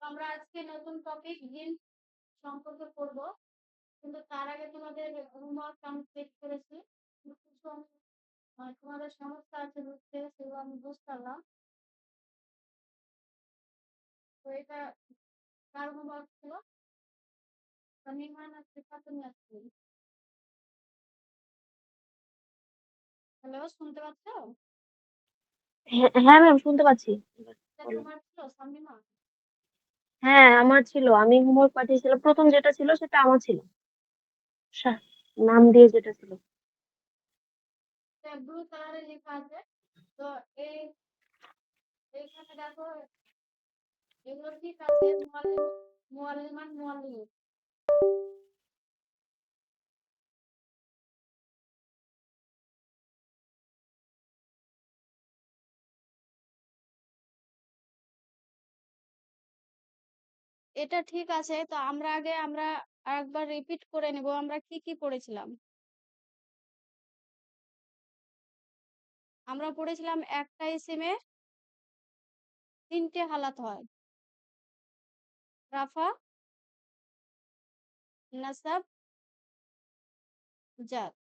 আমরা আজকে নতুন টপিক জিন্স সম্পর্কে পড়বো, কিন্তু তার আগে তোমাদের হোমওয়ার্ক কমপ্লিট করেছি। কিছু তোমাদের সমস্যা আছে বুঝতে, সেগুলো আমি বুঝতে পারলাম। তো এটা কার হোমওয়ার্ক ছিল? নির্মাণ আসছে খাতুন আসছে। হ্যালো, শুনতে পাচ্ছ? হ্যাঁ হ্যাঁ ম্যাম, শুনতে পাচ্ছি। এটা বলুন। তোমার ছিল সামিমা? হ্যাঁ, আমার ছিল। আমি হোমওয়ার্ক পাঠিয়েছিলাম, প্রথম যেটা ছিল সেটা আমার ছিল। সা- নাম দিয়ে যেটা ছিল। ব্লু কালারে লেখা আছে। তো এই এইখানে দেখো, এগুলো ঠিক আছে। মুআল্লিম, মুআল্লিমান, মুআল্লিম। এটা ঠিক আছে। তো আমরা আরেকবার রিপিট করে নেব, আমরা কি কি পড়েছিলাম। আমরা পড়েছিলাম একটা ইসিমে তিনটে হালাত হয়: রাফা, নাসাব, জার।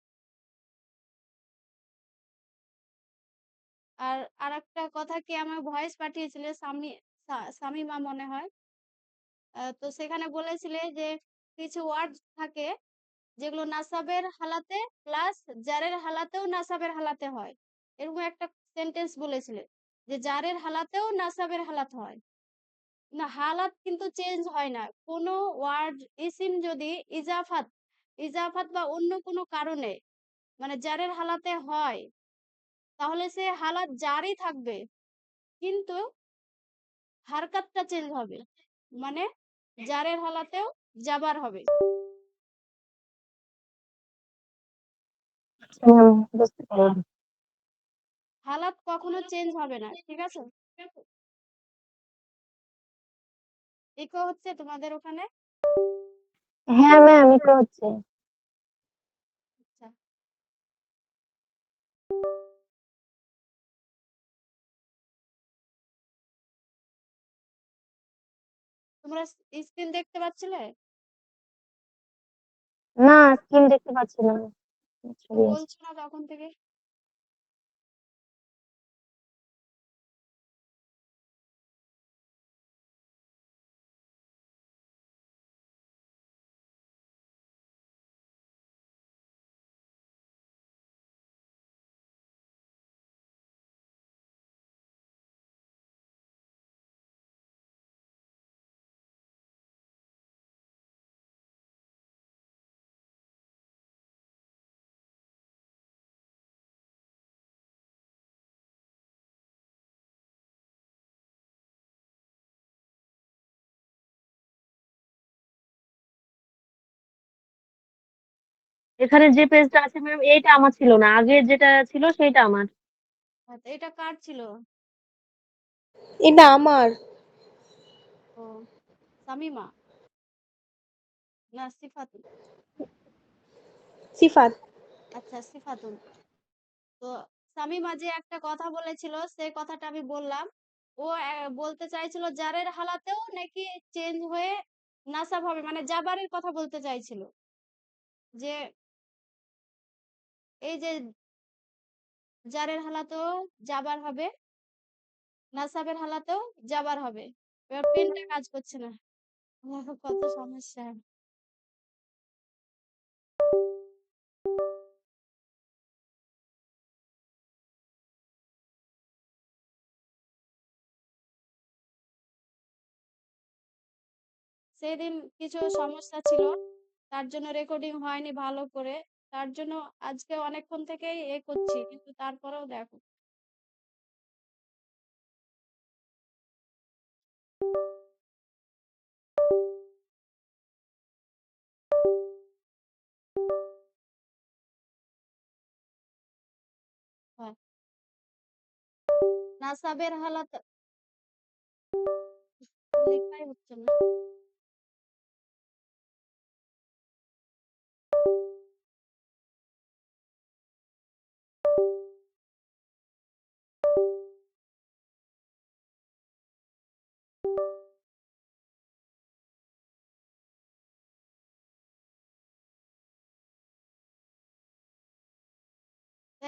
আর আরেকটা কথা কি, আমার ভয়েস পাঠিয়েছিলে সামিমা মনে হয়। তো সেখানে বলেছিলে যে কিছু ওয়ার্ড থাকে যেগুলো নাসাবের হালাতে প্লাস জারের হালাতেও নাসাবের হালাতে হয়। এরকম একটা সেন্টেন্স বলেছিলে যে জারের হালাতেও নাসাবের হালাত হয়। না, হালাত কিন্তু চেঞ্জ হয় না। কোনো ওয়ার্ড ইসিম যদি ইজাফাত ইজাফাত বা অন্য কোনো কারণে মানে জারের হালাতে হয়, তাহলে সে হালাত জারি থাকবে, কিন্তু হারকাতটা চেঞ্জ হবে। মানে জারের হালাতেও জাবার হবে। বুঝতে পারলাম। হালাত কখনো চেঞ্জ হবে না, ঠিক আছে? ইকো হচ্ছে তোমাদের ওখানে? হ্যাঁ ম্যাম, এটা হচ্ছে। আচ্ছা, তোমরা স্ক্রিন দেখতে পাচ্ছিলে? না, স্ক্রিন দেখতে পাচ্ছি না। ছবি আছে। বলছো না তখন থেকে। এখানে যে পেজটা আছে ম্যাম, এইটা আমার ছিল না, আগে যেটা ছিল সেইটা আমার। আচ্ছা, এটা কার ছিল? এটা আমার। ও, সামিমা না সিফাতুন? সিফাত। আচ্ছা, সিফাতুন। তো সামিমা যে একটা কথা বলেছিল, সেই কথাটা আমি বললাম। ও বলতে চাইছিল জারের হালাতেও নাকি চেঞ্জ হয়ে নাসাব হবে, মানে জাবারের কথা বলতে চাইছিল। যে এই যে জারের হালাতেও জাবার হবে, নাসাবের হালাতেও জাবার হবে। এবার পেনটা কাজ করছে না। কত সমস্যা! সেদিন কিছু সমস্যা ছিল, তার জন্য রেকর্ডিং হয়নি ভালো করে। তার জন্য আজকে অনেকক্ষণ থেকেই করছি, কিন্তু তারপরেও দেখো। হয় নাসাবের হালাত লেখাই হচ্ছে না।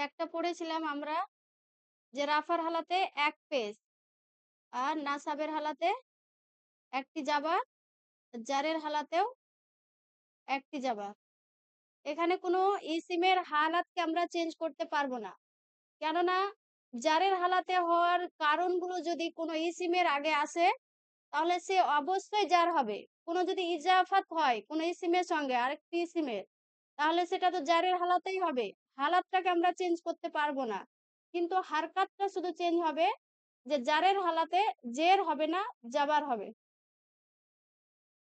একটা পড়েছিলাম আমরা যে রাফার হালাতে এক পেশ আর নাসাবের হালাতে একটি জাবা, জারের হালাতেও একটি জাবা। এখানে কোনো ইসিমের হালাতকে আমরা চেঞ্জ করতে পারবো না, কেননা জারের হালাতে হওয়ার কারণগুলো যদি কোনো ইসিমের আগে আসে তাহলে সে অবশ্যই জার হবে। কোনো যদি ইজাফাত হয় কোনো ইসিমের সঙ্গে আরেকটি ইসিমের, তাহলে সেটা তো জারের হালাতেই হবে। হালাতটাকে আমরা চেঞ্জ করতে পারবো না, কিন্তু হারকাতটা শুধু চেঞ্জ হবে, যে জারের হালাতে জের হবে না, জাবার হবে।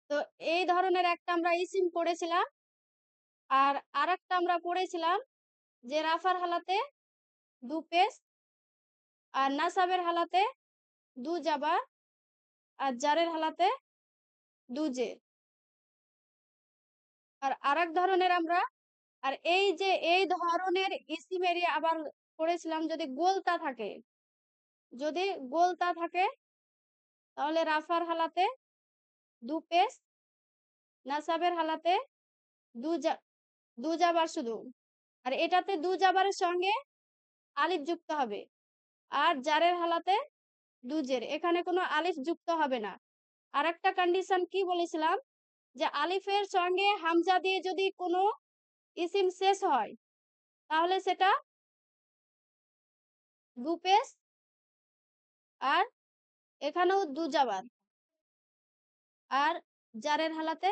তো এই ধরনের একটা আমরা ইসিম পড়েছিলাম। আর আরেকটা আমরা পড়েছিলাম যে রাফার হালাতে দু পেশ আর নাসাবের হালাতে দু জাবা আর জারের হালাতে দু জের। আর আরেক ধরনের আমরা, আর এই যে এই ধরনের ইসিমেরই আবার পড়েছিলাম যদি গোলতা থাকে, যদি গোলতা থাকে তাহলে রাফার হালাতে দু পেশ, নাসাবের হালাতে দু জাবার শুধু, আর এটাতে দু জাবারের সঙ্গে আলিফ যুক্ত হবে। আর জারের হালাতে দু জের, এখানে কোনো আলিফ যুক্ত হবে না। আর একটা কন্ডিশন কি বলেছিলাম, যে আলিফের সঙ্গে হামজা দিয়ে যদি কোনো ইসিম শেষ হয় তাহলে সেটা দু পেশ আর এখানেও দু জাবার আর জারের হালাতে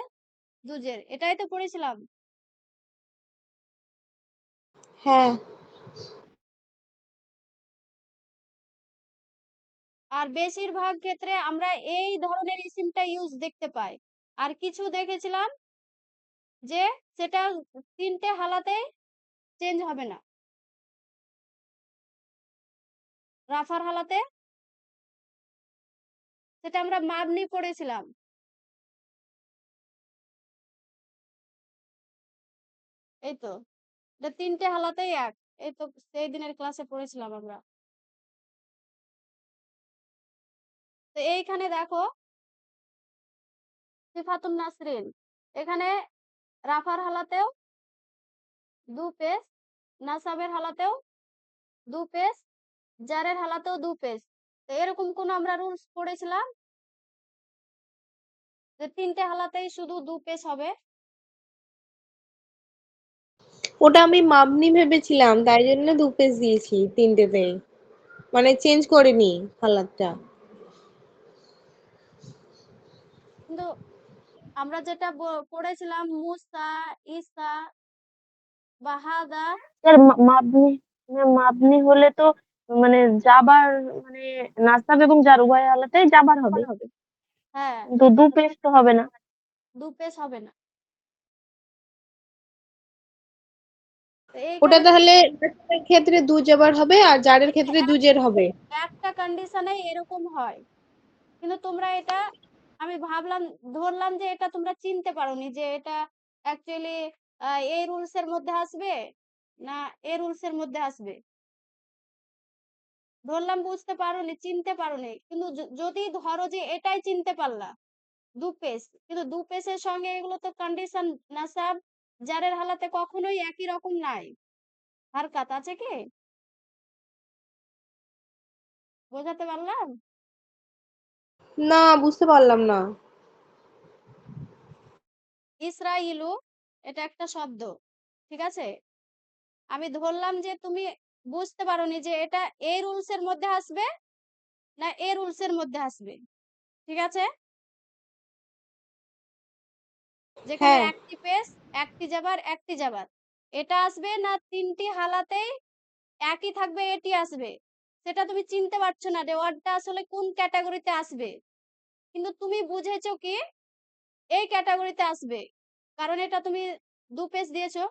দু জের। এটাই তো পড়েছিলাম। হ্যাঁ। আর বেশিরভাগ ক্ষেত্রে আমরা এই ধরনের ইসিমটা ইউজ দেখতে পাই। আর কিছু দেখেছিলাম যে সেটা তিনটে হালাতে চেঞ্জ হবে না। রাফার হালাতে সেটা আমরা মাবনি পড়েছিলাম। এই তো এটা তিনটে হালাতেই এক, এই তো সেই দিনের ক্লাসে পড়েছিলাম আমরা। তো এইখানে দেখো সিফাতুন নাসরিন, এখানে রাফার হালাতেও দু পেশ, নাসাবের হালাতেও দু পেশ, জারের হালাতেও দু পেশ। তো এরকম কোন আমরা রুলস পড়েছিলাম যে তিনটে হালাতেই শুধু দু পেশ হবে? ওটা আমি মাবনি ভেবেছিলাম, তাই জন্য 2 পেজ দিয়েছি তিনটেতে, মানে চেঞ্জ করিনি হালাতটা। কিন্তু আমরা যেটা পড়েছিলাম মুসা, ঈসা, বাহাদা। স্যার মাবনি, মাবনি হলে তো মানে জাবার, মানে নাসাব এবং জার উভয় হালাতেই জাবার হবে, হ্যাঁ, কিন্তু দু পেশ তো হবে না। দু পেশ হবে না। তো ওটা এইখানে তাহলে নাসিবের ক্ষেত্রে দু জবর হবে আর জারের ক্ষেত্রে দু জের হবে। একটা কন্ডিশনে এরকম হয়, কিন্তু তোমরা এটা, আমি ভাবলাম, ধরলাম যে এটা তোমরা চিনতে পারোনি যে এটা অ্যাকচুয়ালি এই রুলস এর মধ্যে আসবে না এই রুলস এর মধ্যে আসবে। ধরলাম বুঝতে পারোনি, চিনতে পারোনি, কিন্তু যদি ধরো যে এটাই চিনতে পারলা দু পেশ, কিন্তু দু পেশের সঙ্গে এগুলো তো কন্ডিশন নাসাব জারের হালাতে কখনোই একই রকম নাই। হারকাত আছে কি? বোঝাতে পারলাম? না, বুঝতে পারলাম না। ইসরাইলু এটা একটা শব্দ, ঠিক আছে? আমি ধরলাম যে তুমি বুঝতে পারোনি যে এটা এই রুলস এর মধ্যে আসবে না এই রুলস এর মধ্যে আসবে, ঠিক আছে? যেখানে হ্যাঁ। একটি পেশ, একটি জাবার, একটি জাবার, এটা আসবে না তিনটি হালাতেই একই থাকবে এটি আসবে, সেটা তুমি চিনতে পারছো না যে ওয়ার্ডটা আসলে কোন ক্যাটাগরিতে আসবে। কিন্তু তুমি বুঝেছো কি এই ক্যাটাগরিতে আসবে, কারণ এটা তুমি দু পেজ দিয়েছো,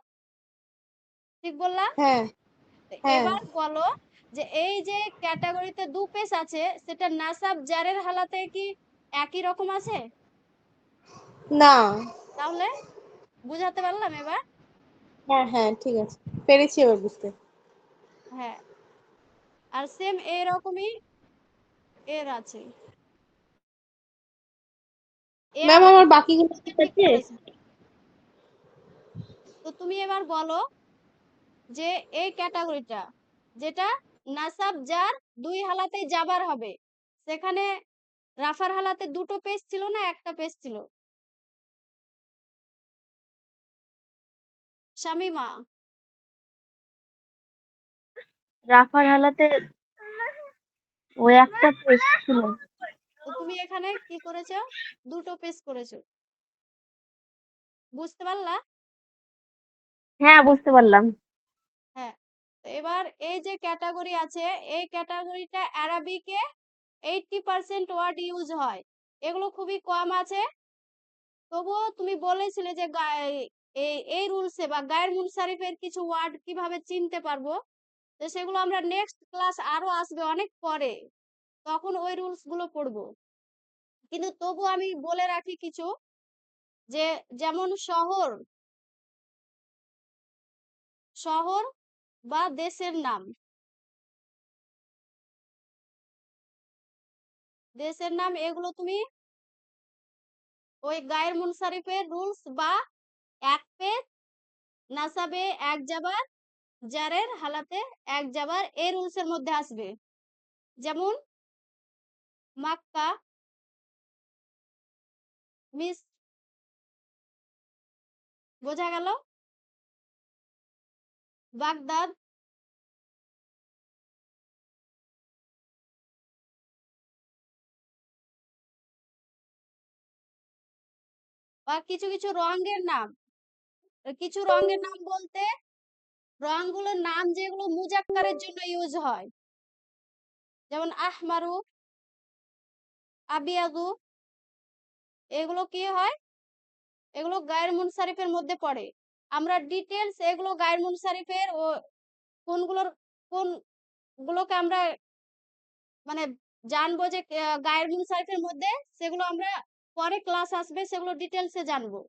ঠিক বললাম? হ্যাঁ। হ্যাঁ। এবার বলো যে এই যে ক্যাটাগরিতে দু পেশ আছে সেটা নাসাব জারের হালাতে কি একই রকম আছে? না। তাহলে বুঝাতে পারলাম এবার? হ্যাঁ, হ্যাঁ, ঠিক আছে, পেরেছি এবার বুঝতে। হ্যাঁ, আর সেম এইরকমই এর আছে। এ ম্যাম, আবার আমার বাকিগুলো ঠিক ঠিক আছে? করেছে। তো তুমি এবার বলো যে এই ক্যাটাগরিটা যেটা নাসাব জার দুই হালাতেই জাবার হবে, সেখানে রাফার হালাতে দুটো পেজ ছিল না একটা পেজ ছিল? শামিমা, রাফার হালাতে ওই একটা পেজ ছিল। তো তুমি এখানে কি করেছো? দুটো পেজ করেছো, বুঝতে পারলা? হ্যাঁ, বুঝতে পারলাম। হ্যাঁ, তো এবার এই যে ক্যাটাগরি আছে, এই ক্যাটাগরিটা অ্যারাবিকে 80% ওয়ার্ড ইউজ হয়, এগুলো খুবই কম আছে। তবুও তুমি বলেছিলে যে এই রুলসে বা গায়ের মুনসারিফের কিছু ওয়ার্ড কিভাবে চিনতে পারবো, তো সেগুলো আমরা নেক্সট ক্লাস আরো আসবে অনেক পরে, তখন ওই রুলস গুলো পড়বো। কিন্তু তবু আমি বলে রাখি কিছু, যে যেমন শহর, শহর বা দেশের নাম, দেশের নাম এগুলো তুমি ওই গায়ের মুনসারিফের রুলস বা এক পেজ নাসাবে এক জাবার জারের হালাতে এক জাবার এই রুলস এর মধ্যে আসবে। যেমন মাক্কা, মিস, বোঝা গেল? বাগদাদ, বা কিছু কিছু রঙের নাম, কিছু রঙের নাম বলতে রংগুলোর নাম যেগুলো মুজাক্কারের জন্য ইউজ হয়, যেমন আহমারু, আবিয়াদু, এগুলো কি হয়, এগুলো গায়ের মুনসারিফের মধ্যে পড়ে। আমরা ডিটেলস এগুলো গায়ের মুনসারিফের ও কোনগুলোর কোন গুলোকে আমরা মানে জানবো যে গায়ের মুনসারিফের মধ্যে, সেগুলো আমরা পরে ক্লাস আসবে সেগুলো ডিটেলসে জানবো,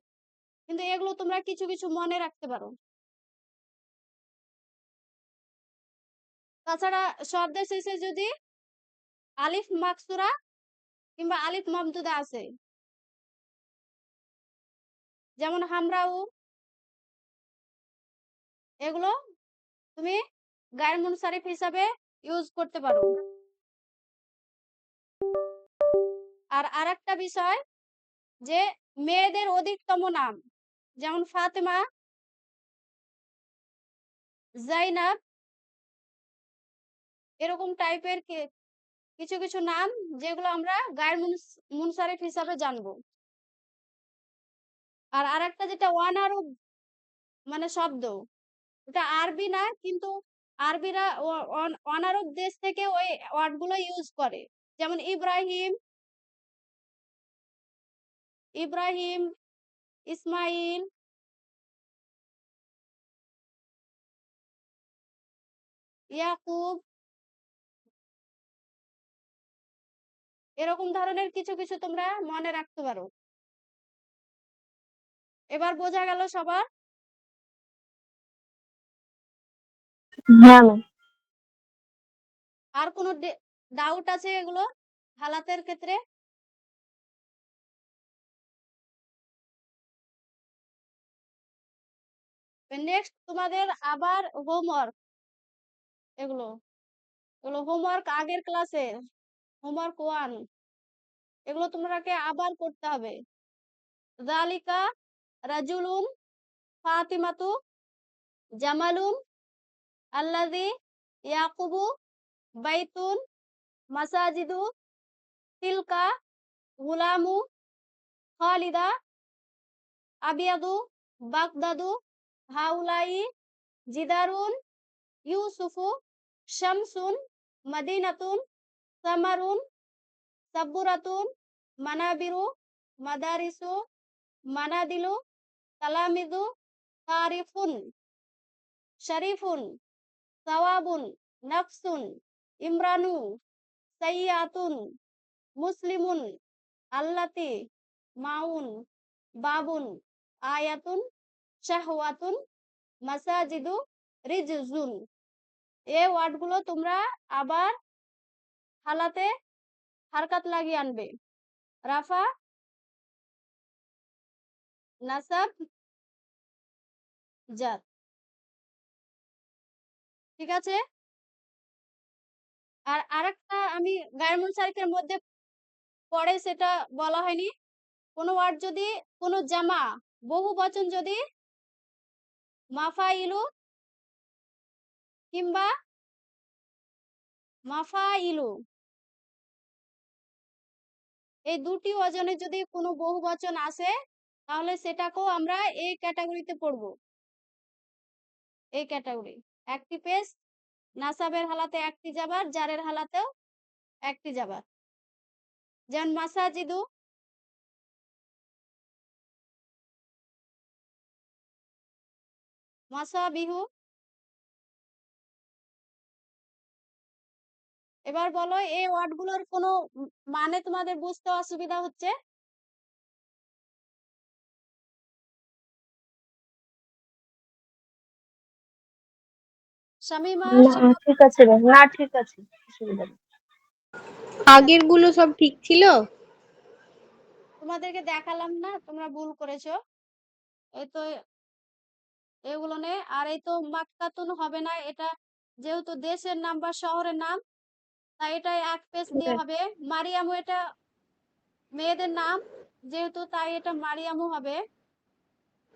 কিন্তু এগুলো তোমরা কিছু কিছু মনে রাখতে পারো। তাছাড়া শব্দের শেষে যদি আলিফ মাকসুরা কিংবা আলিফ মামদুদা আছে, যেমন হামরাউ, এগুলো তুমি গায়ের মুনসারিফ হিসাবে ইউজ করতে পারো। আর আরেকটা বিষয়, যে মেয়েদের অধিকতম নাম, যেমন ফাতেমা, জাইনাব, এরকম টাইপের কিছু কিছু নাম যেগুলো আমরা গায়ের মুনসারিফ হিসাবে জানবো। আর আরেকটা যেটা অনারব মানে শব্দ, এটা আরবি না, কিন্তু আরবিরা অনারব দেশ থেকে ওই ওয়ার্ড গুলো ইউজ করে, যেমন ইব্রাহিম, ইব্রাহিম, ইসমাইল, ইয়াকুব, এরকম ধরনের কিছু কিছু তোমরা মনে রাখতে পারো। এবার বোঝা গেল সবার? হ্যাঁ ম্যাম। আর কোনো ডাউট আছে এগুলো হালাতের ক্ষেত্রে? নেক্সট তোমাদের আবার হোমওয়ার্ক, এগুলো এগুলো হোমওয়ার্ক আগের ক্লাসে, হোমওয়ার্ক 1, এগুলো তোমাকে আবার করতে হবে। যালিকা রাজুলুন, ফাতিমাতু, জামালুন, আল্লাযী ইয়াকুবু, বাইতুন, মাসাজিদু, তিলকা, গুলামু, খালিদা, আবিয়াদু, বাগদাদু, হাউলাই, জিদারুন, ইউসুফু, শামসুন, মাদিনাতুন, সামারুন, সাব্বুরাতুন, মানাবিরু, মাদারিসু, মানাদিলু, তালামিদু, তারিফুন, শরীফুন, সাওয়াবুন, নাফসুন, ইমরানু, সাইয়াতুন, মুসলিমুন, আল্লাতি, মাউন, বাবুন, আয়াতুন, শাহওয়াতুন, মাসাজিদু, রিজজুন, এই ওয়ার্ডগুলো তোমরা আবার হালাতে হারকাত লাগিয়ে আনবে। রাফা, নাসাব, জার। ঠিক আছে? আর আরেকটা আমি গায়ের মুনসারিফের মধ্যে পড়ে সেটা বলা হয়নি। কোনো ওয়ার্ড যদি কোনো জামা বহু বচন যদি মাফাইলু কিংবা মাফাইলু এই দুটি ওজনে যদি কোনো বহু বচন আসে তাহলে সেটাকেও আমরা এই ক্যাটাগরিতে পড়বো। এই ক্যাটাগরি একটি পেশ নাসাবের হালাতে একটি জাবার, জারের হালাতেও একটি জাবার। যেমন মাসাজিদু, মাসাবিহু। এবার বলো এই ওয়ার্ডগুলোর কোনো মানে তোমাদের বুঝতে অসুবিধা হচ্ছে? শামিমা, না ঠিক আছে রে, না ঠিক আছে, অসুবিধা নেই। আগের গুলো সব ঠিক ছিল? তোমাদেরকে দেখালাম না তোমরা ভুল করেছো। এই তো এগুলো নে। আর এই তো মাক্কাতুন হবে না, এটা যেহেতু দেশের নাম বা শহরের নাম তাই এটা এক পেজ দিয়ে হবে। মারিয়ামু এটা মেয়েদের নাম যেহেতু তাই এটা মারিয়ামু হবে।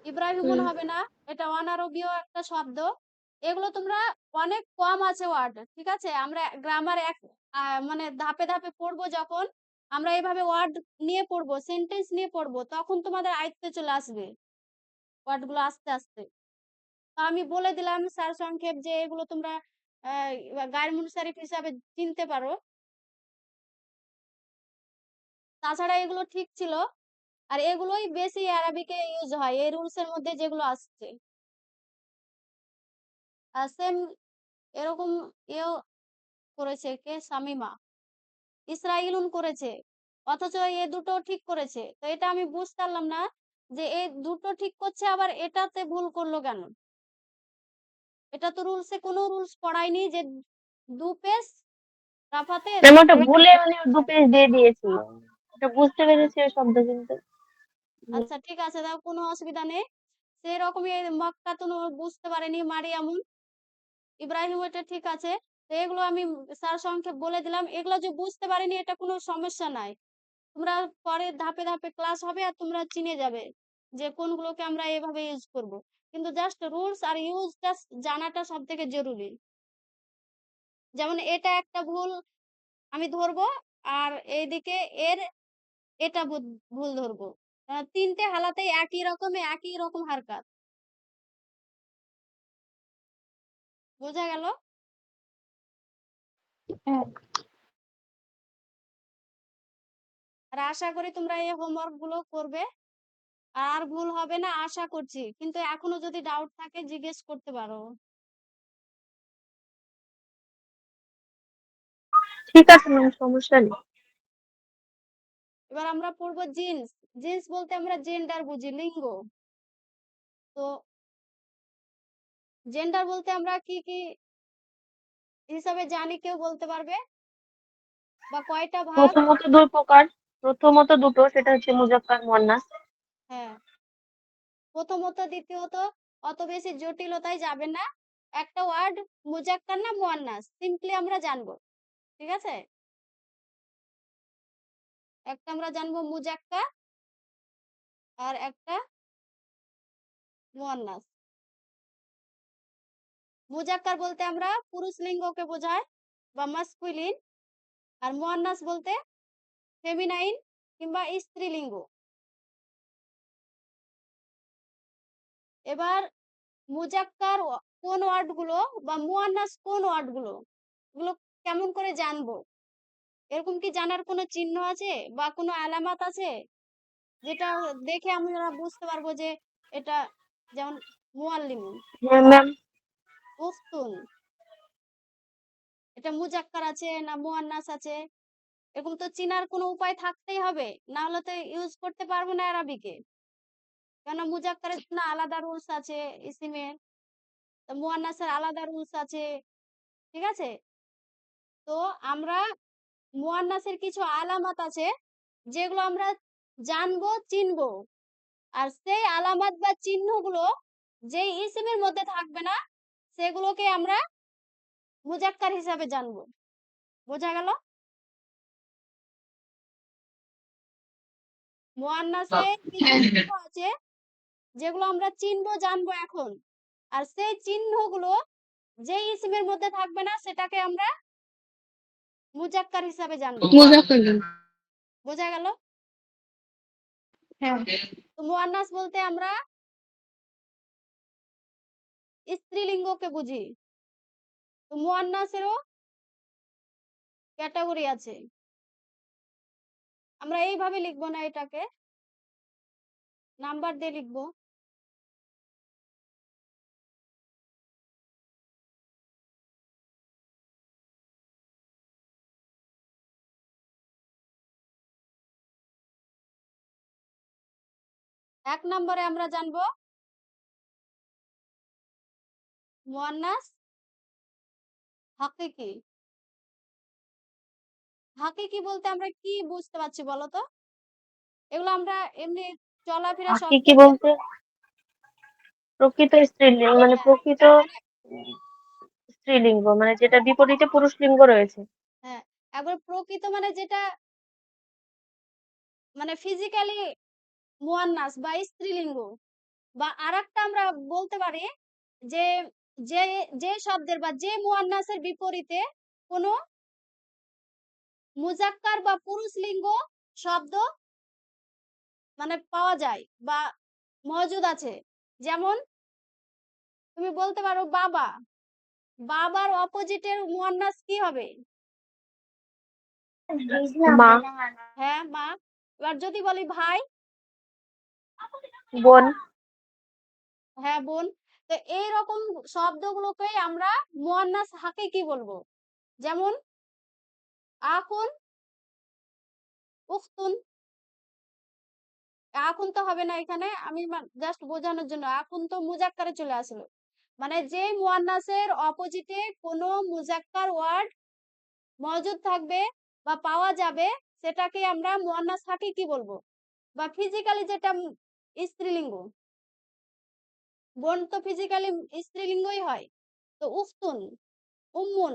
ইব্রাহিমুন হবে না, এটা অনারবীয় একটা শব্দ। এগুলো তোমরা অনেক কম আছে ওয়ার্ড, ঠিক আছে? আমরা গ্রামার এক মানে ধাপে ধাপে পড়বো, যখন আমরা এইভাবে ওয়ার্ড নিয়ে পড়বো, সেন্টেন্স নিয়ে পড়বো, তখন তোমাদের আয়ত্তে চলে আসবে ওয়ার্ড গুলো আস্তে আস্তে। তো আমি বলে দিলাম সার সংক্ষেপ যে এগুলো তোমরা গায়ের মুনসারিফ হিসাবে চিনতে পারো। তাছাড়া এগুলো ঠিক ছিল। আর এগুলোই বেশি আরবিকে ইউজ হয় এই রুলস এর মধ্যে যেগুলো আসছে। আর সেম এরকম এও করেছে কে, শামিমা, ইসরাইলুন করেছে, অথচ এ দুটো ঠিক করেছে। তো এটা আমি বুঝতে পারলাম না যে এই দুটো ঠিক করছে আবার এটাতে ভুল করলো কেন। এটা তো রুলসে কোনো রুলস পড়ায়নি যে দু পেজ রাফাতে আমি ওটা ভুলে মানে 2 পেজ দিয়ে দিয়েছি, এটা বুঝতে পেরেছি ওই শব্দ কিন্তু। আচ্ছা ঠিক আছে, তাও কোনো অসুবিধা নেই। সেই রকমই মক্কাতুন বুঝতে পারেনি, মারিয়ামুন, ইব্রাহিম, এটা ঠিক আছে। তো এগুলো আমি সার সংক্ষেপ বলে দিলাম। এগুলো যে বুঝতে পারিনি এটা কোনো সমস্যা নাই, তোমরা পরে ধাপে ধাপে ক্লাস হবে আর তোমরা চিনে যাবে যে কোনগুলোকে আমরা এভাবে ইউজ করব। কিন্তু জাস্ট রুলস আর ইউজ জাস্ট জানাটা সব থেকে জরুরি। যেমন এটা একটা ভুল আমি ধরবো, আর এইদিকে এর এটা ভুল ধরবো। তিনটে হালাতেই একই রকম হারকাত। বোঝা গেল? হ্যাঁ, আর আশা করি তোমরা এই হোমওয়ার্ক গুলো করবে আর ভুল হবে না আশা করছি। কিন্তু এখনো যদি ডাউট থাকে জিজ্ঞেস করতে পারো। ঠিক আছে ম্যাম, সমস্যা নেই। এবার আমরা পড়বো জিন্স। জিন্স বলতে আমরা জেন্ডার বুঝি, লিঙ্গ। তো জেন্ডার বলতে আমরা কি কি হিসাবে জানি, কেউ বলতে পারবে? বা কয়টা ভাগ? প্রথমত 2 প্রকার, প্রথমত দুটো, সেটা হচ্ছে মুজাক্কার মুয়ান্নাস। হ্যাঁ, প্রথমত দ্বিতীয়ত অত বেশি জটিলতায় যাবে না। একটা ওয়ার্ড মুজাক্কার না মুয়ান্নাস সিম্পলি আমরা জানবো, ঠিক আছে? একটা আমরা জানবো মুজাক্কার আর একটা মুয়ান্নাস। মুজাক্কার বলতে আমরা পুরুষ লিঙ্গকে বোঝায় বা মাস্কুলিন, আর মুয়ান্নাস বলতে ফেমিনাইন কিংবা স্ত্রীলিঙ্গ। এবার মুজাক্কার কোন ওয়ার্ড গুলো বা মুয়ান্নাস কোন ওয়ার্ড গুলো, এগুলো কেমন করে জানবো? এরকম কি জানার কোনো চিহ্ন আছে বা কোনো আলামত আছে যেটা দেখে আমরা বুঝতে পারবো যে এটা? যেমন মুআল্লিমুন, হ্যাঁ ম্যাম। উফতুন, এটা মুজাক্কার আছে না মুয়ান্নাস আছে? এরকম তো চিনার কোনো উপায় থাকতেই হবে, না হলে তো ইউজ করতে পারবো না আরবিকে। কেন মুজাক্কারের জন্য আলাদা রুলস আছে, ইসিমের মুয়ান্নাসের আলাদা রুলস আছে, ঠিক আছে? তো আমরা মুয়ান্নাসের কিছু আলামত আছে যেগুলো আমরা জানবো, চিনবো। আর সেই আলামত বা চিহ্নগুলো যেই ইসিমের মধ্যে থাকবে না সেগুলোকে আমরা মুজাক্কার হিসাবে জানবো। বোঝা গেল? মুয়ান্নাসে কিছু চিহ্ন আছে যেগুলো আমরা চিনবো জানবো এখন। আর সেই চিহ্নগুলো যে ইসিমের মধ্যে থাকবে না সেটাকে আমরা মুজাক্কার হিসাবে জানবো। মুজাফফর। বোঝা গেল? হ্যাঁ। তো মুয়ান্নাস বলতে আমরা স্ত্রীলিঙ্গকে বুঝি। তো মুয়ান্নাসেরও ক্যাটাগরি আছে। আমরা এইভাবে লিখবো না, এটাকে নাম্বার দিয়ে লিখবো। এক নম্বরে আমরা জানবো মুয়ান্নাস হাকিকি। হাকিকি বলতে আমরা কি বুঝতে পারছি বলো তো? এগুলো আমরা এমনি চলাফেরা হাকিকি শব্দ বলতে প্রকৃত স্ত্রীলিঙ্গ, মানে হ্যাঁ, প্রকৃত মানে স্ত্রীলিঙ্গ, মানে যেটা বিপরীতে পুরুষ লিঙ্গ রয়েছে। হ্যাঁ, একবার প্রকৃত মানে যেটা মানে ফিজিক্যালি মুয়ান্নাস বা স্ত্রীলিঙ্গ। বা আরেকটা আমরা বলতে পারি যে যে যে শব্দের বা যে মুয়ান্নাসের বিপরীতে কোনো মুজাক্কার বা পুরুষ লিঙ্গ শব্দ মানে পাওয়া যায় বা মজুদ আছে। যেমন তুমি বলতে পারো বাবা। বাবার অপোজিটের মুয়ান্নাস কি হবে? মা, হ্যাঁ, মা। এবার যদি বলি ভাই, বোন। হ্যাঁ, বোন। তো এইরকম শব্দগুলোকে আমরা মুয়ান্নাস হাকিকি বলবো। যেমন আখুন, উখতুন। আখুন তো হবে না এখানে, আমি জাস্ট বোঝানোর জন্য। আখুন তো মুজাক্কারে চলে আসলো। মানে যে মুয়ান্নাসের অপোজিটে কোনো মুজাক্কার ওয়ার্ড মজুদ থাকবে বা পাওয়া যাবে সেটাকে আমরা মুয়ান্নাস হাকিকি বলবো। বা ফিজিক্যালি যেটা স্ত্রীলিঙ্গ। বোন তো ফিজিক্যালি স্ত্রীলিঙ্গই হয়। তো উখতুন, উম্মুন,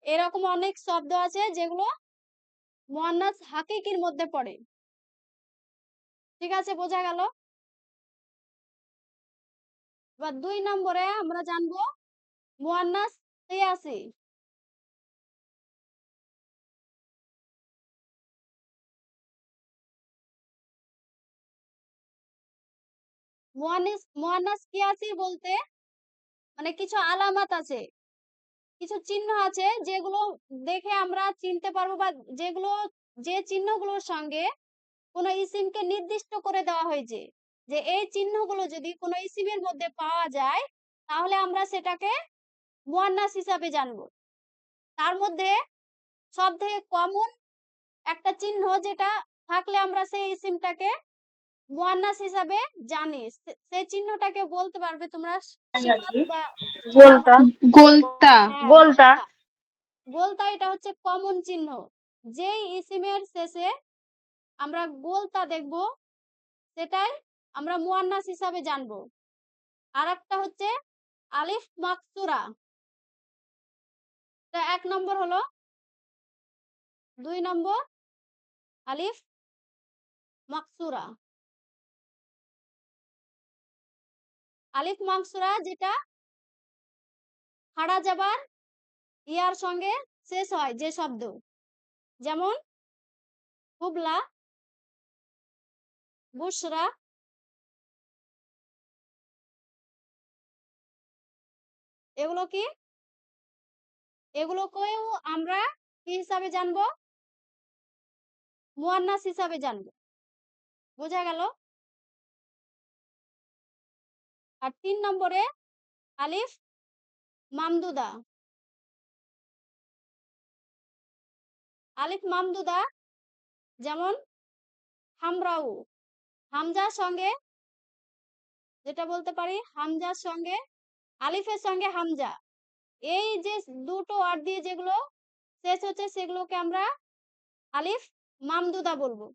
এরকম অনেক শব্দ আছে যেগুলো মুয়ান্নাস হাকিকির মধ্যে পড়ে। ঠিক আছে, বোঝা গেল? এবার 2 নম্বরে আমরা জানবো মুয়ান্নাস তিয়াসি। মুয়ান্নাস কিয়াসি বলতে মানে কিছু আলামত আছে, কিছু চিহ্ন আছে যেগুলো দেখে আমরা চিনতে পারবো বা যেগুলো যে চিহ্নগুলোর সঙ্গে কোনো ইসিমকে নির্দিষ্ট করে দেওয়া হয়েছে যে এই চিহ্নগুলো যদি কোনো ইসিমের মধ্যে পাওয়া যায় তাহলে আমরা সেটাকে মুয়ান্নাস হিসাবে জানবো। তার মধ্যে সবথেকে কমন একটা চিহ্ন যেটা থাকলে আমরা সেই ইসিমটাকে মুয়ান্নাস হিসাবে জানি, সেই চিহ্নটাকে বলতে পারবে তোমরা? শিকার বা গোলতা। গোলতা। হ্যাঁ, গোলতা। গোলতা। গোলতা এটা হচ্ছে কমন চিহ্ন। যেই ইসিমের শেষে আমরা গোলতা দেখব সেটাই আমরা মুয়ান্নাস হিসাবে জানবো। আরেকটা হচ্ছে আলিফ মাকসুরা। তো 1 নম্বর হলো। 2 নম্বর আলিফ মাকসুরা। আলিফ মাকসুরা যেটা খাড়া জাবার ইয়ার সঙ্গে শেষ হয় যে শব্দ। যেমন হুবলা, বুশরা। এগুলো কি? এগুলোকেও আমরা কি হিসাবে জানবো? মুয়ান্নাস হিসাবে জানবো। বোঝা গেল? আর 3 নম্বরে আলিফ মামদুদা। আলিফ মামদুদা যেমন হামরাউ। হামজার সঙ্গে যেটা বলতে পারি হামজার সঙ্গে আলিফের সঙ্গে হামজা, এই যে দুটো ওয়ার্ড দিয়ে যেগুলো শেষ হচ্ছে সেগুলোকে আমরা আলিফ মামদুদা বলবো।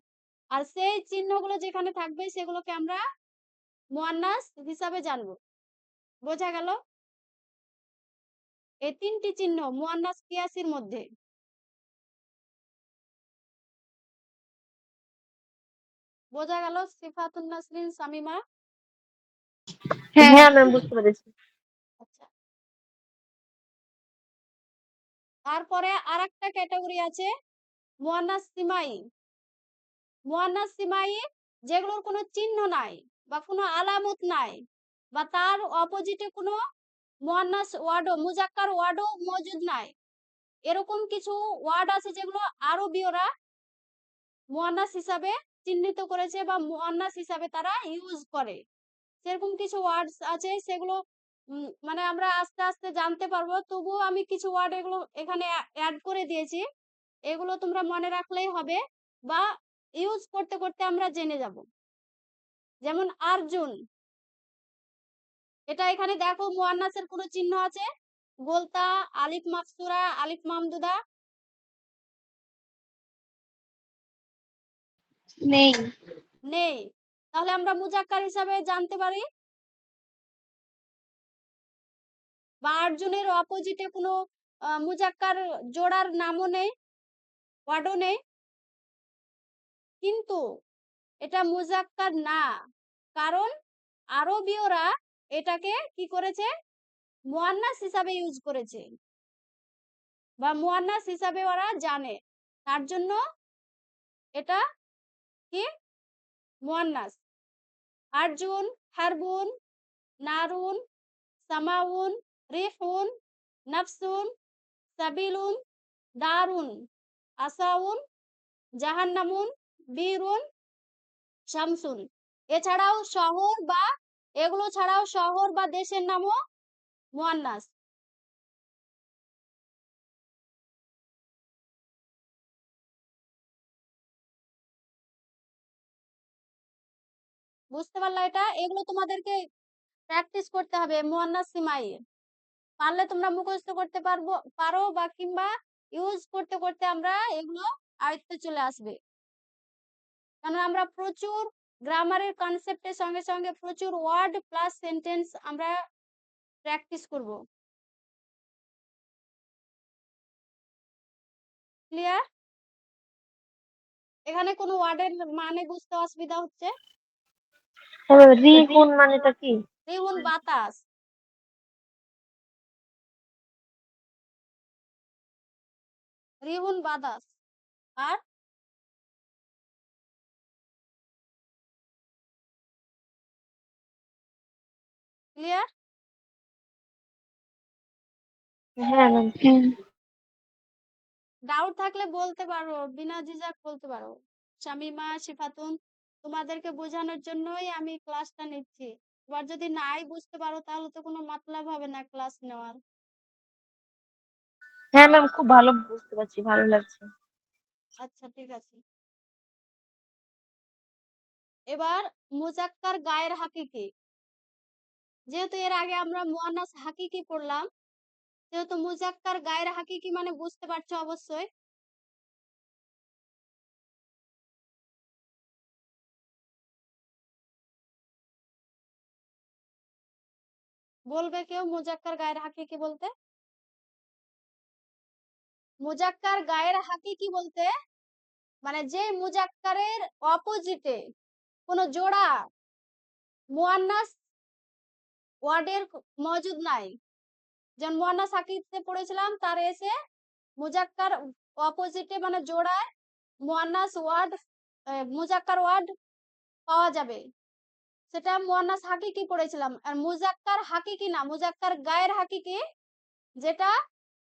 আর সেই চিহ্নগুলো যেখানে থাকবে সেগুলোকে আমরা মুয়ান্নাস হিসাবে জানবো। বোঝা গেল? এই ৩টি চিহ্ন মুয়ান্নাস কিয়াসির মধ্যে। বোঝা গেল সিফাতুন নাসরিন শামীমা? হ্যাঁ ম্যাম, বুঝতে পেরেছি। আচ্ছা। তারপরে আরেকটা ক্যাটাগরি আছে মুয়ান্নাস সিমাই। মুয়ান্নাস সিমাই যেগুলোর কোনো চিহ্ন নাই বা কোনো আলামত নাই বা তার অপোজিটে কোনো মুয়ান্নাস ওয়ার্ডও মুজাক্কার ওয়ার্ডও মজুদ নাই। এরকম কিছু ওয়ার্ড আছে যেগুলো আরবীয়রা মুয়ান্নাস হিসাবে চিহ্নিত করেছে বা মুয়ান্নাস হিসাবে তারা ইউজ করে। সেরকম কিছু ওয়ার্ডস আছে সেগুলো মানে আমরা আস্তে আস্তে জানতে পারবো। তবুও আমি কিছু ওয়ার্ড এগুলো এখানে অ্যাড করে দিয়েছি। এগুলো তোমরা মনে রাখলেই হবে বা ইউজ করতে করতে আমরা জেনে যাব। যেমন আরজুন, এটা এখানে দেখো মুয়ান্নাসের কোনো চিহ্ন আছে? গোলতা, আলিফ মাকসুরা, আলিফ মামদুদা নেই। নেই। তাহলে আমরা মুজাক্কার হিসাবে জানতে পারি। বা আরজুনের অপোজিটে কোনো মুজাক্কার জোড়ার নামও নেই, ওয়ার্ডও নেই। কিন্তু এটা মুজাক্কার না, কারণ আরবীয়রা এটাকে কি করেছে? মুয়ান্নাস হিসাবে ইউজ করেছে বা মুয়ান্নাস হিসাবে ওরা জানে, তার জন্য এটা কি মুয়ান্নাস। আরজুন, হারবুন, নারুন, সামাউন, রিহুন, নাফসুন, সাবিলুন, দারুন, আসাউন, জাহান্নামুন, বীরুন, শামসুন। এছাড়াও শহর বা এগুলো ছাড়াও শহর বা দেশের নামও মুয়ান্নাস। বুঝতে পারলা? এটা এগুলো তোমাদেরকে প্র্যাকটিস করতে হবে মুয়ান্নাস সিমাই। পারলে তোমরা মুখস্থ করতে পারো বা কিংবা ইউজ করতে করতে আমরা এগুলো আয়ত্তে চলে আসবে। কারণ আমরা প্রচুর গ্রামারের কনসেপ্টের সঙ্গে সঙ্গে প্রচুর ওয়ার্ড প্লাস সেন্টেন্স আমরা প্র্যাকটিস করব। ক্লিয়ার? এখানে কোনো ওয়ার্ডের মানে বুঝতে অসুবিধা হচ্ছে? হ্যাঁ, রিহুন মানেটা কি? রিহুন বাতাস, রিহুন বাতাস। আর ক্লিয়ার? হ্যাঁ ম্যাম। ডাউট থাকলে বলতে পারো, বিনা ঝিঝক বলতে পারো। শামিমা, শিফাতুন, তোমাদেরকে বোঝানোর জন্যই আমি ক্লাসটা নিচ্ছি। এবার যদি নাই বুঝতে পারো তাহলে তো কোনো মতলব হবে না ক্লাস নেওয়ার। হ্যাঁ ম্যাম, খুব ভালো বুঝতে পারছি, ভালো লাগছে। আচ্ছা ঠিক আছে। এবার মুজাক্কার গায়ের হাকিকি। যেহেতু এর আগে আমরা মুয়ান্নাস হাকিকি পড়লাম, সেহেতু মুজাক্কার গায়ের হাকিকি মানে বুঝতে পারছো অবশ্যই। বলবে কেউ মুজাক্কার গায়ের হাকিকি বলতে? মুজাক্কার গায়ের হাকিকি বলতে মানে যে মুজাক্কারের অপোজিটে কোনো জোড়া মুয়ান্নাস ওয়ার্ডের মজুদ নাই। যেমন মুয়ান্নাস হাকিতে পড়েছিলাম, তার এসে মুজাক্কার অপোজিটে মানে জোড়ায় মুয়ান্নাস ওয়ার্ড মুজাক্কার ওয়ার্ড পাওয়া যাবে, সেটা মুয়ান্নাস হাকিকি পড়েছিলাম। আর মুজাক্কার হাকিকি না, মুজাক্কার গায়ের হাকিকি, যেটা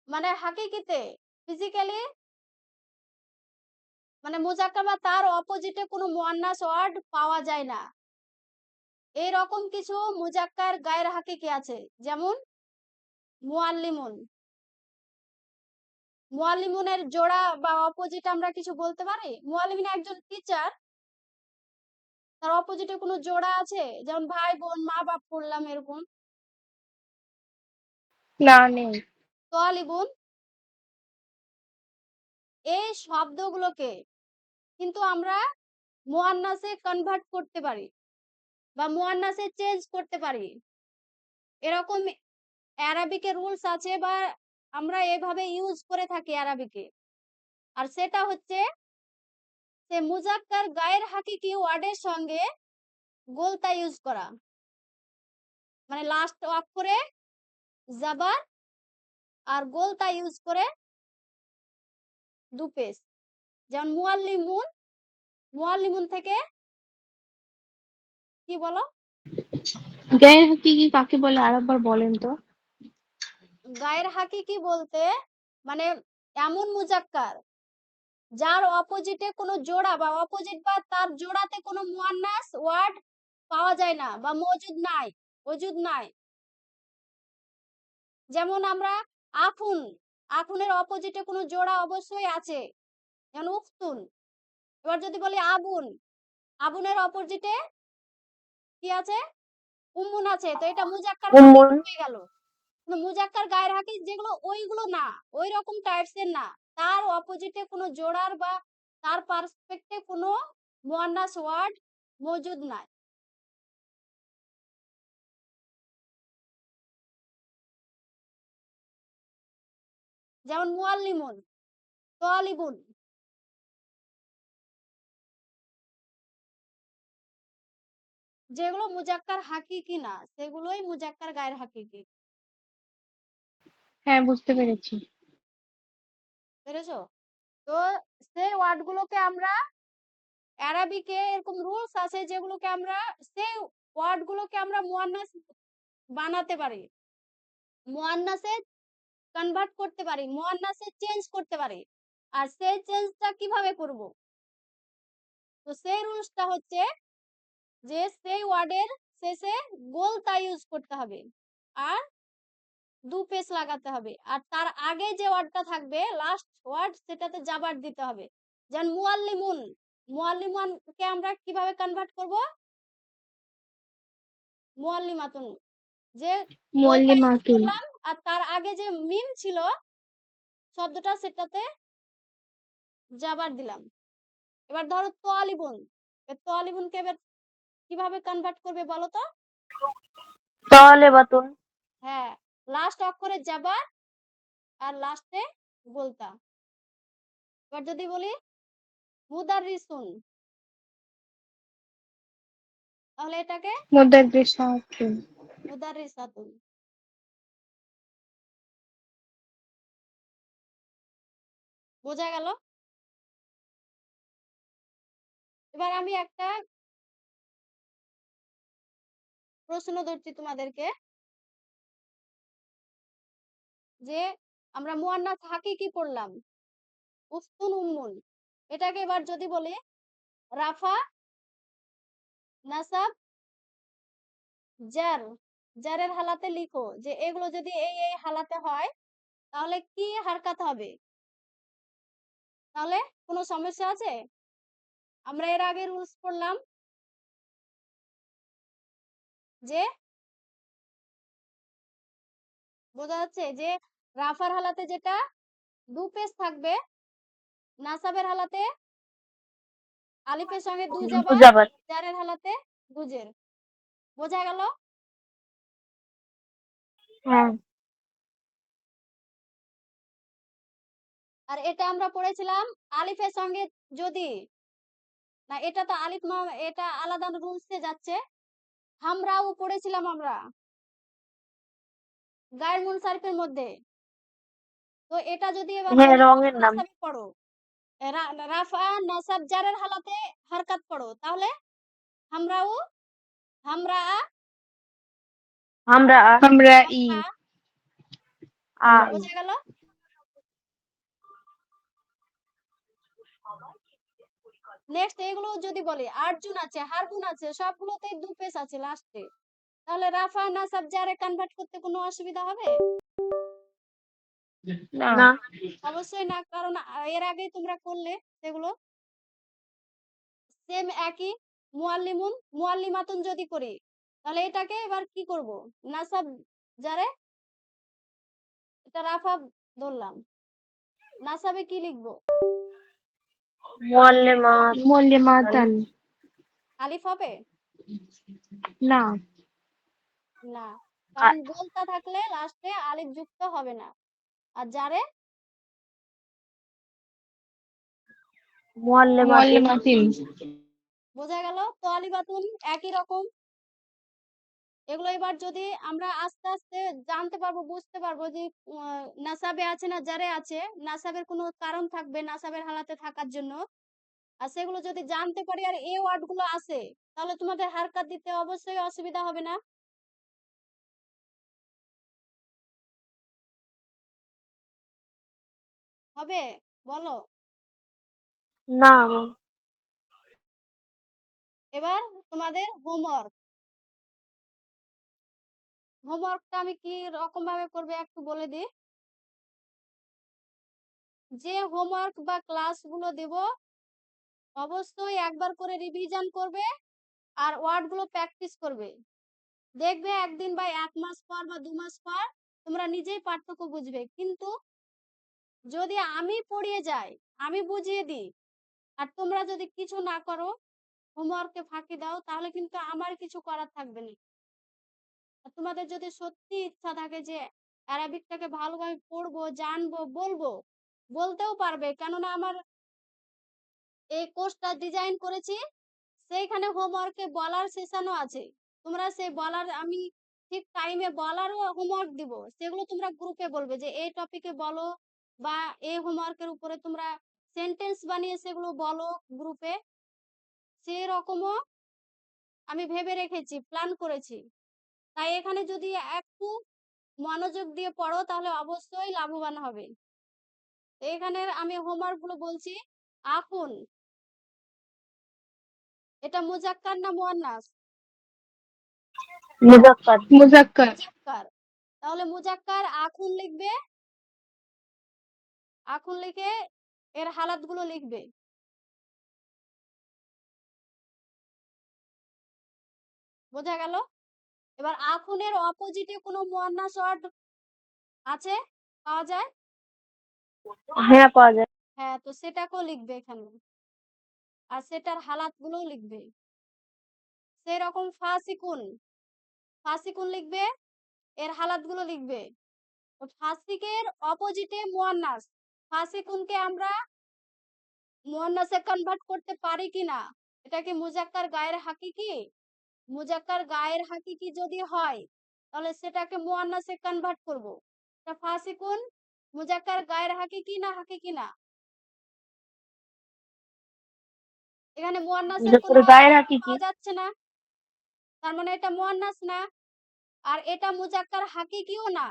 মানে হাকিকিতে ফিজিক্যালি মানে মুজাক্কার বা তার অপোজিটে কোনো মুয়ান্নাস ওয়ার্ড পাওয়া যায় না। এইরকম কিছু মুজাক্কার গায়ের হাকিকি আছে, যেমন মুআল্লিমুন। মুআল্লিমুনের জোড়া বা অপোজিট আমরা কিছু বলতে পারি? মুআল্লিমিন একজন টিচার, তার অপোজিটে কোনো জোড়া আছে? যেমন ভাই বোন, মা বাপ পড়লাম এরকম। না, নেই। তোয়ালিবুন। এই শব্দগুলোকে কিন্তু আমরা মুয়ান্নাসে কনভার্ট করতে পারি বা মুয়ান্নাসে চেঞ্জ করতে পারি। এরকম অ্যারাবিকে রুলস আছে বা আমরা এভাবে ইউজ করে থাকি অ্যারাবিকে। আর সেটা হচ্ছে সে মুজাক্কার গায়ের হাকিকি ওয়ার্ডের সঙ্গে গোলতা ইউজ করা। মানে লাস্ট অক্ষরে জাবার আর গোলতা ইউজ করে দুপেশ। যেমন মুআল্লিমুন, মুআল্লিমুন থেকে কি বলো? গায়ের হাকিকি কাকে বলে আরেকবার বলেন তো? গায়ের হাকিকি বলতে মানে এমন মুজাক্কার যার অপোজিটে কোনো জোড়া বা অপোজিট বা তার জোড়াতে কোনো মুয়ান্নাস ওয়ার্ড পাওয়া যায় না বা মজুদ নাই। যেমন আমরা আখুন, আখুনের অপোজিটে কোনো জোড়া অবশ্যই আছে, যেমন উখতুন। এবার যদি বলি আবুন, আবুনের অপোজিটে কি আছে? উম্মুন আছে। তো এটা মুজাক্কার হাকিক উম্মুন। হয়ে গেল। মুজাক্কার গায়ের হাকিক যেগুলো ওইগুলো না, ওই রকম টাইপস এর না, তার অপোজিটে কোনো জোড়ার বা তার পার্সপেক্টে কোনো মুয়ান্নাস ওয়ার্ড মজুদ নাই। যেমন মুআল্লিমুন, তালিবুন। যেগুলো মুজাক্কার হাকিকি না সেগুলোই মুজাক্কার গায়ের হাকিকি। হ্যাঁ, বুঝতে পেরেছি। পেরেছো? তো সেই ওয়ার্ড গুলোকে আমরা অ্যারাবিকে এরকম রুলস আছে যেগুলোকে আমরা সেই ওয়ার্ড গুলোকে আমরা মুয়ান্নাস বানাতে পারি, মুয়ান্নাসে কনভার্ট করতে পারি, মুয়ান্নাসে চেঞ্জ করতে পারি। আর সেই চেঞ্জটা কিভাবে করব? তো সেই রুলসটা হচ্ছে যে সেই ওয়ার্ডের শেষে গোলতা ইউজ করতে হবে আর দু পেশ লাগাতে হবে। আর তার আগে যে ওয়ার্ডটা থাকবে লাস্ট ওয়ার্ড সেটাতে জাবার দিতে হবে। যেমন মুআল্লিমুন, মুআল্লিমানকে আমরা কিভাবে কনভার্ট করব? মুআল্লিমাতুন। যে গোলতা ইউজ মুআল্লিমাতুন। করলাম আর তার আগে যে মিম ছিল শব্দটা সেটাতে জাবার দিলাম। এবার ধরো তোয়ালিবুন, তোয়ালিবুনকে এবার কিভাবে কনভার্ট করবে বলো তো? তালেবাতুন। হ্যাঁ, লাস্ট অক্ষরে জাবার আর লাস্টে গোলতা। এবার যদি বলি মুদাররিসুন, তাহলে এটাকে মুদাররিসাতুন। মুদাররিসাতুন। বোঝা গেল? এবার আমি একটা প্রশ্ন ধরছি তোমাদেরকে যে আমরা মুয়ান্নাস হাকিকি পড়লাম, উফতুন উম্মুন। এটাকে এবার যদি বলি রাফা, নাসাব, জার, জারের হালাতে লিখো যে এগুলো যদি এই হালাতে হয় তাহলে কি হারকাত হবে? তাহলে কোনো সমস্যা আছে? আমরা এর আগে রুলস পড়লাম যে বোঝা যাচ্ছে যে রাফার হালাতে যেটা দু পেশ থাকবে, নাসাবের হালাতে আলিফের সঙ্গে দু জাবার, মুজাবার। জারের হালাতে দুজের। বোঝা গেল? হ্যাঁ। আর এটা আমরা পড়েছিলাম আলিফের সঙ্গে যদি না, এটা তো আলিফ না, এটা আলাদা রুলসে যাচ্ছে। হামরাও পড়েছিলাম আমরা গায়ের মুনসারিফের মধ্যে। তো এটা যদি এবার হ্যাঁ, বলি রঙের নাম। নাসাবি পড়ো, রাফা নাসাব জারের হালাতে হারকাত পড়ো, তাহলে হামরাও, হামরা, আমরা আমরা ই। হামরা। আ। বোঝা গেল? নেক্সট এগুলো যদি বলি আরজুন আছে, হারগুন আছে, সবগুলোতেই দু পেশ আছে লাস্টে। তাহলে রাফা নাসাব জারে কনভার্ট করতে কোনো অসুবিধা হবে? না। না। অবশ্যই না, কারণ এর আগেই তোমরা করলে সেগুলো। সেম একই মুআল্লিমুন, মুআল্লিমাতুন যদি করি তাহলে এটাকে এবার কি করব? নাসাব জারে, এটা রাফা ধরলাম, নাসাবে কি লিখবো? মুআল্লিমাত। মুআল্লিমাতান। আলিফ হবে না। না। কারণ গোলতা থাকলে লাস্টে আলিফ যুক্ত হবে না। আর যারে মুআল্লিমাতিন। মুআল্লিমাতিন। বোঝা গেল? তলিবাতুন একই রকম। এগুলো এবার যদি আমরা আস্তে আস্তে জানতে পারবো, বুঝতে পারবো যে নাসাবে আছে না জারে আছে, নাসাবের কোনো কারণ থাকবে নাসাবের হালাতে থাকার জন্য। আর সেগুলো যদি জানতে পারি আর এই ওয়ার্ড গুলো আছে, তাহলে তোমাদের হারকাত দিতে অবশ্যই অসুবিধা হবে না। হবে? বলো। না এবার তোমাদের হোমওয়ার্ক। হোমওয়ার্কটা আমি কি রকম ভাবে করবে একটু বলে দিই। যে হোমওয়ার্ক বা ক্লাসগুলো দেব অবশ্যই একবার করে রিভিশন করবে আর ওয়ার্ডগুলো প্র্যাকটিস করবে। দেখবে একদিন বা 1 মাস পর বা 2 মাস পর তোমরা নিজেই পার্থক্য বুঝবে। কিন্তু যদি আমি পড়িয়ে যাই, আমি বুঝিয়ে দিই, আর তোমরা যদি কিছু না করো, হোমওয়ার্কে ফাঁকি দাও, তাহলে কিন্তু আমার কিছু করার থাকবে না। আর তোমাদের যদি সত্যি ইচ্ছা থাকে যে অ্যারাবিকটাকে ভালোভাবে পড়বো, জানবো, বলবো, বলতেও পারবে। কেননা আমার এই কোর্সটা ডিজাইন করেছি, সেইখানে হোমওয়ার্কে বলার সেশনও আছে। তোমরা সেই বলার আমি ঠিক টাইমে বলারও হোমওয়ার্ক দিব, সেগুলো তোমরা গ্রুপে বলবে যে এই টপিকে বলো, বা এই হোমওয়ার্কের উপরে তোমরা সেন্টেন্স বানিয়ে সেগুলো বলো গ্রুপে। সেই রকমও আমি ভেবে রেখেছি, প্ল্যান করেছি। তাই এখানে যদি একটু মনোযোগ দিয়ে পড়ো তাহলে অবশ্যই লাভবান হবে। এখানে আমি হোমওয়ার্ক গুলো বলছি। আখুন, এটা মুজাক্কার না মুয়ান্নাস? মুজাক্কার। মুজাক্কার। মুজাক্কার। তাহলে মুজাক্কার আখুন লিখবে। আখুন লিখে এর হালাত গুলো লিখবে। বোঝা গেল? এবার আখুনের অপোজিটে কোনো মুয়ান্নাস ওয়ার্ড আছে, পাওয়া যায়? হ্যাঁ পাওয়া যায়। হ্যাঁ, তো সেটাকেও লিখবে এখানে, আর সেটার হালাত গুলোও লিখবে। সেই রকম ফাসিকুন, ফাসিকুন লিখবে, এর হালাত গুলো লিখবে। তো ফাসিকের অপোজিটে মুয়ান্নাস, ফাসিকুনকে আমরা মুয়ান্নাসে কনভার্ট করতে পারি কিনা, এটা কি মুজাক্কার গায়ের হাকিকি? মুজাক্কার গায়ের হাকিকি যদি হয় তাহলে সেটাকে মুয়ান্নাসে কনভার্ট করব। তা ফাসিকুন মুজাক্কার গায়ের হাকিকি না হাকিকি না? এখানে মুয়ান্নাসের কোনো মুজাক্কার গায়ের অস্তিত্ব হাকিকি। পাওয়া যাচ্ছে না, তার মানে এটা মুয়ান্নাস না। আর এটা মুজাক্কার হাকিকিও না,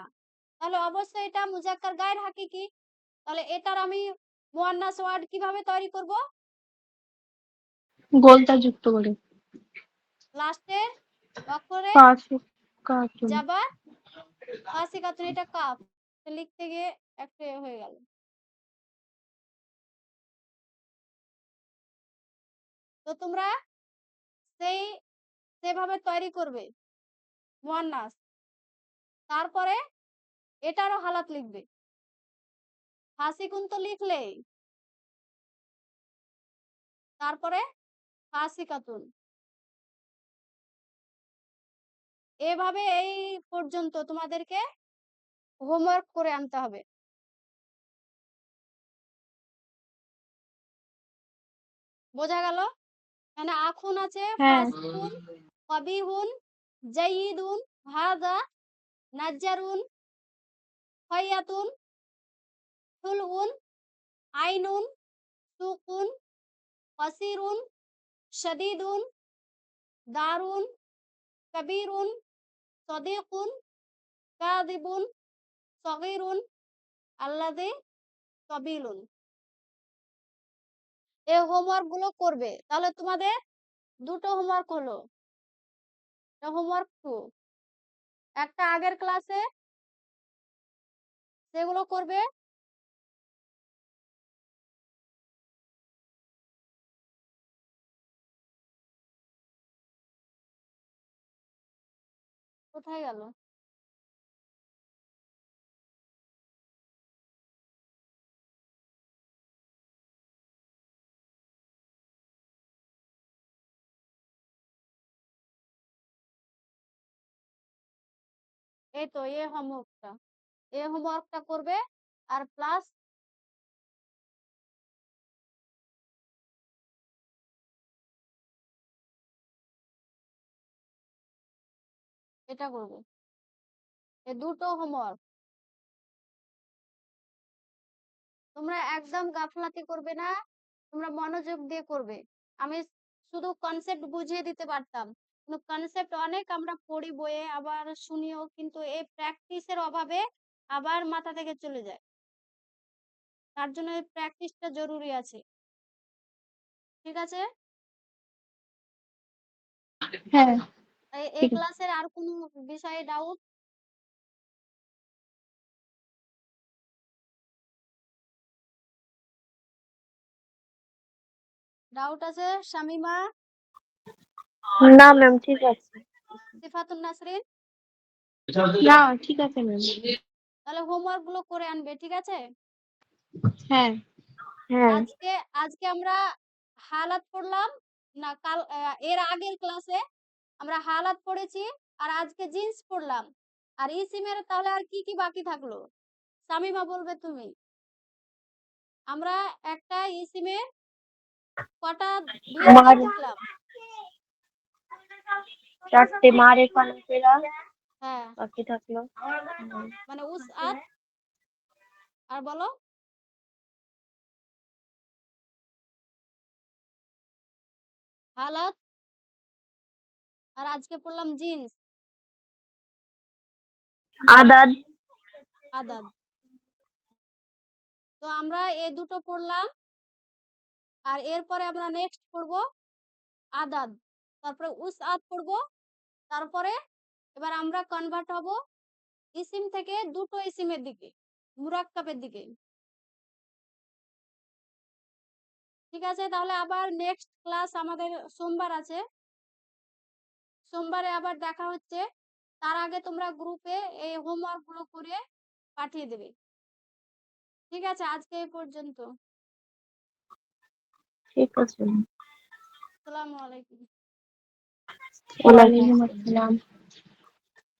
তাহলে অবশ্যই এটা মুজাক্কার গায়ের হাকিকি। তাহলে এটার আমি মুয়ান্নাস ওয়ার্ড কিভাবে তৈরি করব? গোলতা যুক্ত করে। লাস্টে অক্ষরে ফাসিকাতুন। যাবার ফাসিকাতুন, এটা কাফ, লিখতে গিয়ে একটা হয়ে গেল। তো তোমরা সেই সেভাবে তৈরি করবে মুয়ান্নাস। তারপরে এটারও হালাত লিখবে। ফাসিকুন তো লিখলেই, তারপরে ফাসিকাতুন। এভাবে এই পর্যন্ত তোমাদেরকে হোমওয়ার্ক করে আনতে হবে। বোঝা গেল? মানে আখুন আছে, হ্যাঁ। ফাসিকুন, কবিহুন, জাইয়িদুন, হাদা, নাজ্জারুন, ফাইয়াতুন, হুলউন, আইনুন, সুকুন, ফাসিরুন, শাদীদুন, দারুন, কবিরুন, সদীকুন, কাযিবুন, সগীরুন, আল্লাযী, কবিলুন। এই হোমওয়ার্ক গুলো করবে। তাহলে তোমাদের দুটো হোমওয়ার্ক হলো। হোমওয়ার্ক 2, একটা আগের ক্লাসে, সেগুলো করবে। কোথায় গেল? এই তো হোমওয়ার্কটা করবে আর প্লাস এটা করবে। এই দুটো হোমওয়ার্ক তোমরা একদম গাফলাতি করবে না, তোমরা মনোযোগ দিয়ে করবে। আমি শুধু কনসেপ্ট বুঝিয়ে দিতে পারতাম, কিন্তু কনসেপ্ট অনেক আমরা পড়ি বইয়ে আবার শুনিও, কিন্তু এই প্র্যাকটিসের অভাবে আবার মাথা থেকে চলে যায়। তার জন্য এই প্র্যাকটিসটা জরুরি আছে। ঠিক আছে? হ্যাঁ এই ঠিক আছে। ক্লাসের আর কোনো বিষয়ে ডাউট? ডাউট আছে? শামিমা, না ম্যাম, ঠিক আছে। সিফাতুন নাসরিন, না ঠিক আছে ম্যাম। তাহলে হোমওয়ার্ক গুলো করে আনবে। ঠিক আছে? হ্যাঁ হ্যাঁ, আজকে আজকে আমরা হালাত পড়লাম না, এর আগের ক্লাসে আমরা হালাত পড়েছি আর আজকে জিন্স পড়লাম। আর ইসিমের তাহলে আর কি কি বাকি থাকলো? শামিমা বলবে তুমি। আমরা একটা ইসিমে কটা বিএসটি মার শিখলাম? 4টে মারেফা নাকিরা হ্যাঁ, বাকি থাকলো। মানে উসআত, আর বলো হালাত, আর আজকে পড়লাম জিন্স, আদাদ। আদাদ। তো আমরা এই দুটো পড়লাম আর এরপরে আমরা নেক্সট পড়বো আদাদ, তারপরে উসআত পড়বো। তারপরে এবার আমরা কনভার্ট হব ইসিম থেকে দুটো ইসিমের দিকে, মুরাক্কাবের দিকে। ঠিক আছে? তাহলে আবার নেক্সট ক্লাস আমাদের সোমবার আছে, সোমবারে আবার দেখা হচ্ছে। তার আগে তোমরা গ্রুপে এই হোমওয়ার্ক গুলো করে পাঠিয়ে দেবে। ঠিক আছে? আজকে এই পর্যন্ত। ঠিক আছে। আসসালামু আলাইকুম। ওয়ালাইকুম ওয়ালাইকুম আসসালাম। আসসালাম।